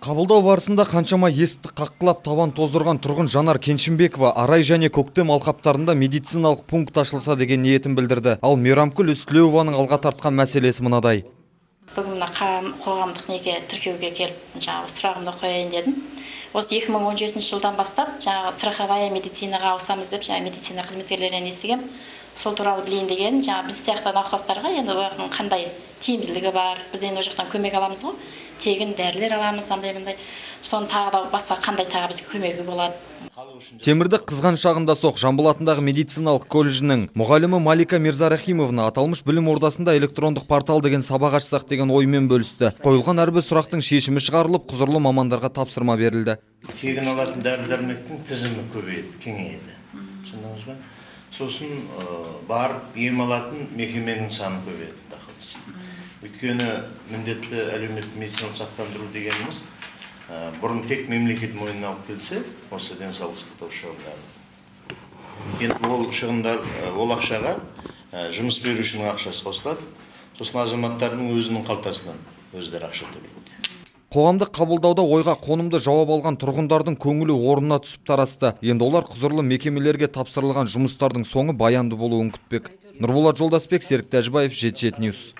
Қабылдау барысында қаншама есікті қаққылап табан тоздырған тұрғын Жанар Кеншімбекова Арай және Көктем алқаптарында медициналық пункт ашылса деген ниетін білдірді. Ал Мейрамкүл Үстілеуованың алға тартқан мәселесі мынадай. Бүгін қоғамдық неге тіркеуге келіп, сұрағымды қояйын дедім. Осы 2017 жылдан бастап, страховая медицинаға ауысамыз деп, медицина қызметкерлерінен естігем. Сол туралы білейін деген, біз сияқты науқастарға енді ояқтың қандай тиімділігі бар. Біз енді ол жақтан көмек аламыз ғой. Тегін дәрілер аламыз, андай-мындай. Соны тағы да басқа қандай тағы бізге көмегі болады. Темірді қызған шағында соқ Жамбыл атындағы медициналық колледжінің мұғалімі Малика Мирзарахимовна аталмыш білім ордасында электрондық портал деген сабақ ашсақ деген оймен бөлісті. Қойылған әрбір сұрақтың шешімі шығарылып, құзырлы мамандарға тапсырма берілді. Тегін алатын дәрі-дәрмектің тізімі көбейді, кеңейді. Түсіндіңіз бе? Сосын барып ем алатын мекеменің саны көбейді. Өйткені міндетті әлеуметтік медициналық сақтандыру дегеніміз бұрын тек мемлекет мойнына алып келсе, осы денсаулық сақтау шығындары. Енді ол ақшаға жұмыс берушінің ақшасы қосылады, сосын азаматтардың өзінің қалтасынан өздері ақша төлейді. Қоғамдық қабылдауда ойға қонымды жауап алған тұрғындардың көңілі орнына түсіп тарасты. Енді олар құзырлы мекемелерге тапсырылған жұмыстардың соңы баянды болуын күтпек. Нұрболат Жолдасбек, Серік Тәжібаев, Жеті Ньюс.